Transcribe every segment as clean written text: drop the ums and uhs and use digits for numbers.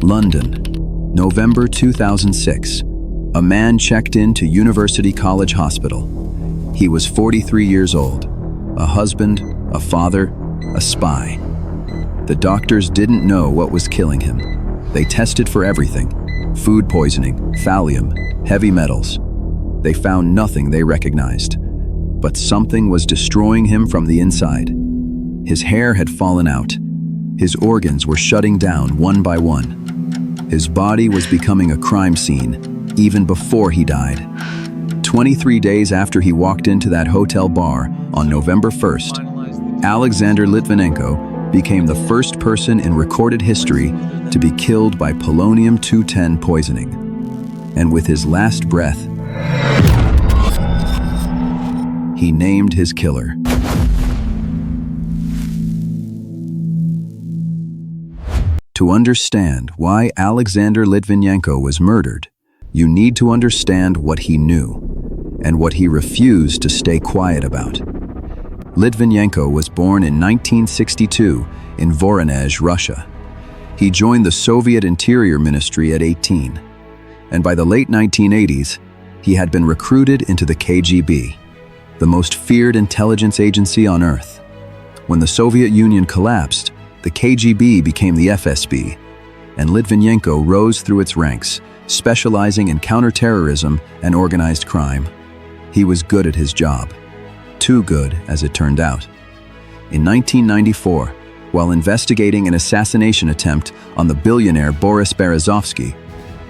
London, November 2006. A man checked into University College Hospital. He was 43 years old, a husband, a father, a spy. The doctors didn't know what was killing him. They tested for everything: food poisoning, thallium, heavy metals. They found nothing they recognized. But something was destroying him from the inside. His hair had fallen out. His organs were shutting down one by one. His body was becoming a crime scene, even before he died. 23 days after he walked into that hotel bar on November 1st, Alexander Litvinenko became the first person in recorded history to be killed by polonium-210 poisoning. And with his last breath, he named his killer. To understand why Alexander Litvinenko was murdered, you need to understand what he knew and what he refused to stay quiet about. Litvinenko was born in 1962 in Voronezh, Russia. He joined the Soviet Interior Ministry at 18, and by the late 1980s, he had been recruited into the KGB, the most feared intelligence agency on Earth. When the Soviet Union collapsed, the KGB became the FSB, and Litvinenko rose through its ranks, specializing in counterterrorism and organized crime. He was good at his job. Too good, as it turned out. In 1994, while investigating an assassination attempt on the billionaire Boris Berezovsky,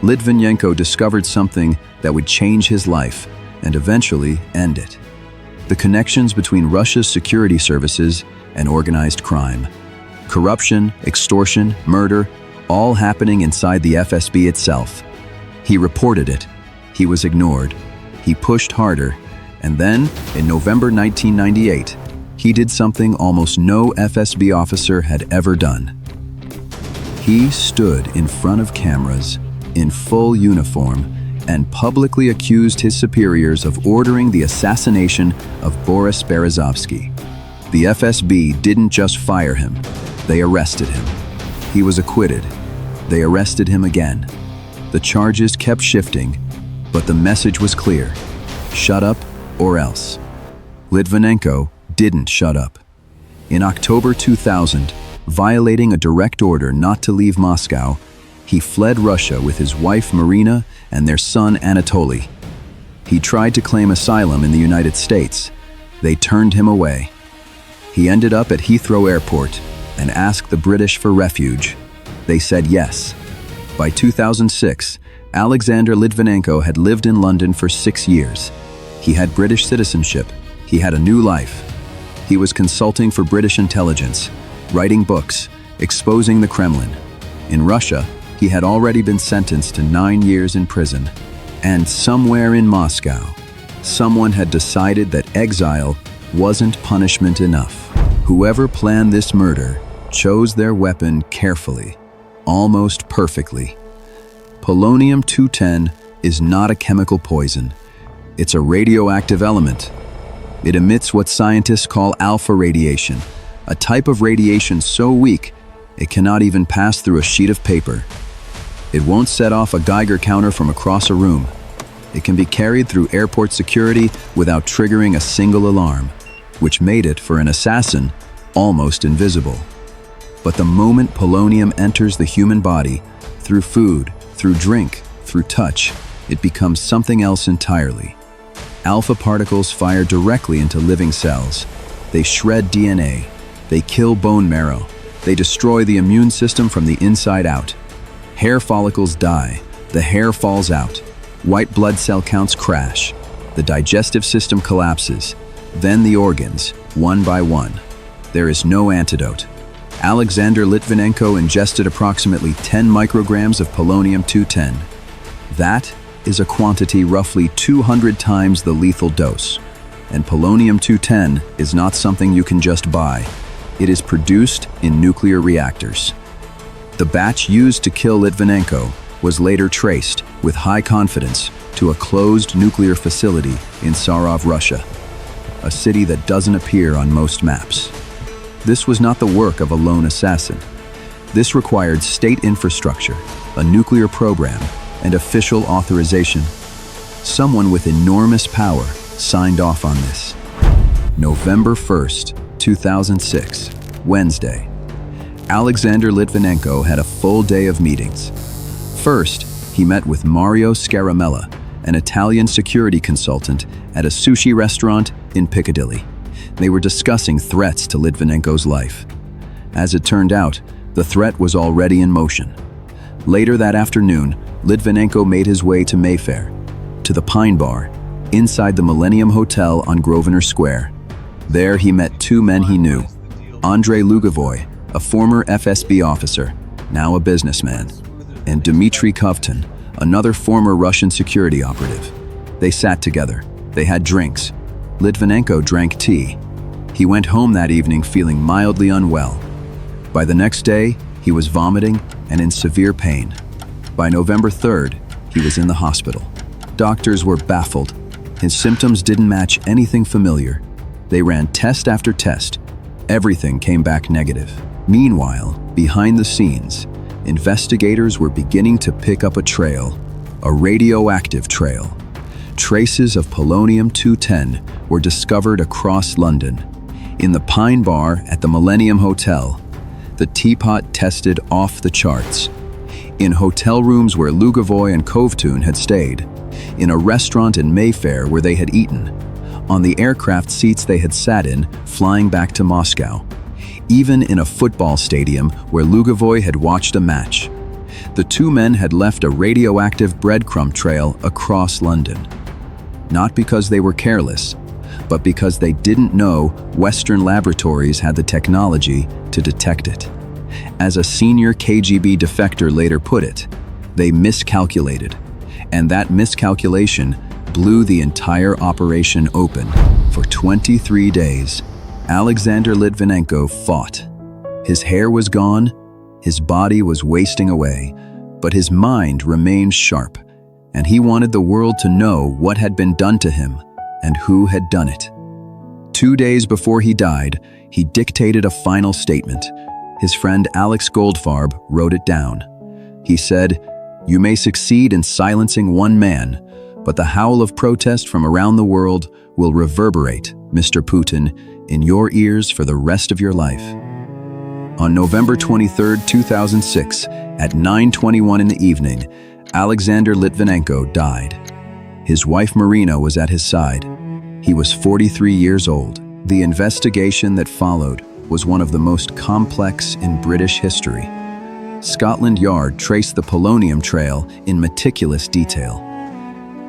Litvinenko discovered something that would change his life and eventually end it: the connections between Russia's security services and organized crime. Corruption, extortion, murder, all happening inside the FSB itself. He reported it. He was ignored. He pushed harder. And then, in November 1998, he did something almost no FSB officer had ever done. He stood in front of cameras, in full uniform, and publicly accused his superiors of ordering the assassination of Boris Berezovsky. The FSB didn't just fire him. They arrested him. He was acquitted. They arrested him again. The charges kept shifting, but the message was clear: shut up or else. Litvinenko didn't shut up. In October 2000, violating a direct order not to leave Moscow, he fled Russia with his wife Marina and their son Anatoly. He tried to claim asylum in the United States. They turned him away. He ended up at Heathrow Airport and asked the British for refuge. They said yes. By 2006, Alexander Litvinenko had lived in London for 6 years. He had British citizenship. He had a new life. He was consulting for British intelligence, writing books, exposing the Kremlin. In Russia, he had already been sentenced to 9 years in prison. And somewhere in Moscow, someone had decided that exile wasn't punishment enough. Whoever planned this murder chose their weapon carefully, almost perfectly. Polonium-210 is not a chemical poison. It's a radioactive element. It emits what scientists call alpha radiation, a type of radiation so weak it cannot even pass through a sheet of paper. It won't set off a Geiger counter from across a room. It can be carried through airport security without triggering a single alarm, which made it, for an assassin, almost invisible. But the moment polonium enters the human body, through food, through drink, through touch, it becomes something else entirely. Alpha particles fire directly into living cells. They shred DNA. They kill bone marrow. They destroy the immune system from the inside out. Hair follicles die. The hair falls out. White blood cell counts crash. The digestive system collapses. Then the organs, one by one. There is no antidote. Alexander Litvinenko ingested approximately 10 micrograms of polonium-210. That is a quantity roughly 200 times the lethal dose. And polonium-210 is not something you can just buy. It is produced in nuclear reactors. The batch used to kill Litvinenko was later traced, with high confidence, to a closed nuclear facility in Sarov, Russia, a city that doesn't appear on most maps. This was not the work of a lone assassin. This required state infrastructure, a nuclear program, and official authorization. Someone with enormous power signed off on this. November 1st, 2006, Wednesday. Alexander Litvinenko had a full day of meetings. First, he met with Mario Scaramella, an Italian security consultant, at a sushi restaurant in Piccadilly. They were discussing threats to Litvinenko's life. As it turned out, the threat was already in motion. Later that afternoon, Litvinenko made his way to Mayfair, to the Pine Bar, inside the Millennium Hotel on Grosvenor Square. There he met two men he knew, Andrei Lugovoy, a former FSB officer, now a businessman, and Dmitry Kovtun, another former Russian security operative. They sat together. They had drinks. Litvinenko drank tea. He went home that evening feeling mildly unwell. By the next day, he was vomiting and in severe pain. By November 3rd, he was in the hospital. Doctors were baffled. His symptoms didn't match anything familiar. They ran test after test. Everything came back negative. Meanwhile, behind the scenes, investigators were beginning to pick up a trail, a radioactive trail. Traces of polonium-210 were discovered across London. In the Pine Bar at the Millennium Hotel, the teapot tested off the charts. In hotel rooms where Lugovoy and Kovtun had stayed, in a restaurant in Mayfair where they had eaten, on the aircraft seats they had sat in, flying back to Moscow, even in a football stadium where Lugovoy had watched a match. The two men had left a radioactive breadcrumb trail across London. Not because they were careless, but because they didn't know Western laboratories had the technology to detect it. As a senior KGB defector later put it, they miscalculated, and that miscalculation blew the entire operation open. For 23 days, Alexander Litvinenko fought. His hair was gone, his body was wasting away, but his mind remained sharp, and he wanted the world to know what had been done to him and who had done it. 2 days before he died, he dictated a final statement. His friend Alex Goldfarb wrote it down. He said, "You may succeed in silencing one man, but the howl of protest from around the world will reverberate, Mr. Putin, in your ears for the rest of your life." On November 23, 2006, at 9:21 in the evening, Alexander Litvinenko died. His wife Marina was at his side. He was 43 years old. The investigation that followed was one of the most complex in British history. Scotland Yard traced the polonium trail in meticulous detail.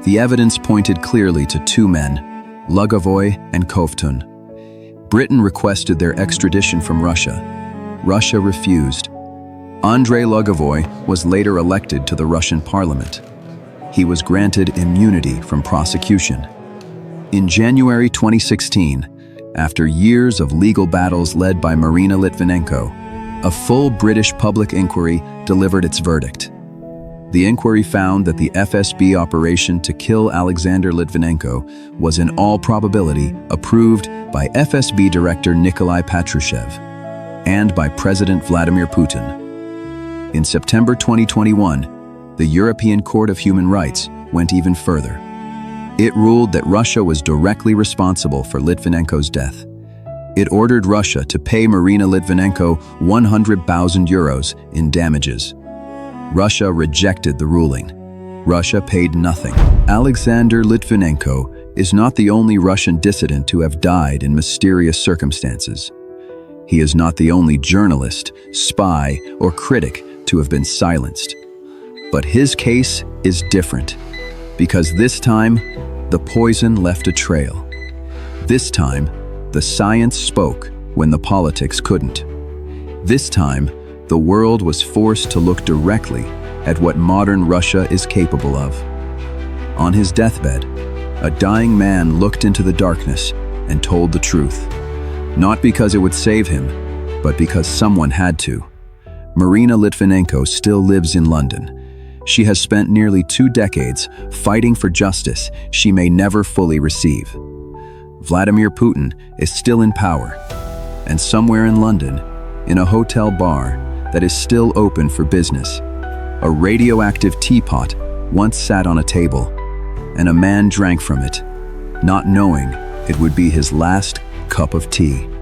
The evidence pointed clearly to two men, Lugovoy and Kovtun. Britain requested their extradition from Russia. Russia refused. Andrei Lugovoy was later elected to the Russian parliament. He was granted immunity from prosecution. In January 2016, after years of legal battles led by Marina Litvinenko, a full British public inquiry delivered its verdict. The inquiry found that the FSB operation to kill Alexander Litvinenko was in all probability approved by FSB Director Nikolai Patrushev and by President Vladimir Putin. In September 2021, the European Court of Human Rights went even further. It ruled that Russia was directly responsible for Litvinenko's death. It ordered Russia to pay Marina Litvinenko 100,000 euros in damages. Russia rejected the ruling. Russia paid nothing. Alexander Litvinenko is not the only Russian dissident to have died in mysterious circumstances. He is not the only journalist, spy, or critic to have been silenced. But his case is different, because this time, the poison left a trail. This time, the science spoke when the politics couldn't. This time, the world was forced to look directly at what modern Russia is capable of. On his deathbed, a dying man looked into the darkness and told the truth, not because it would save him, but because someone had to. Marina Litvinenko still lives in London. She has spent nearly 2 decades fighting for justice she may never fully receive. Vladimir Putin is still in power, and somewhere in London, in a hotel bar, that is still open for business. A radioactive teapot once sat on a table, and a man drank from it, not knowing it would be his last cup of tea.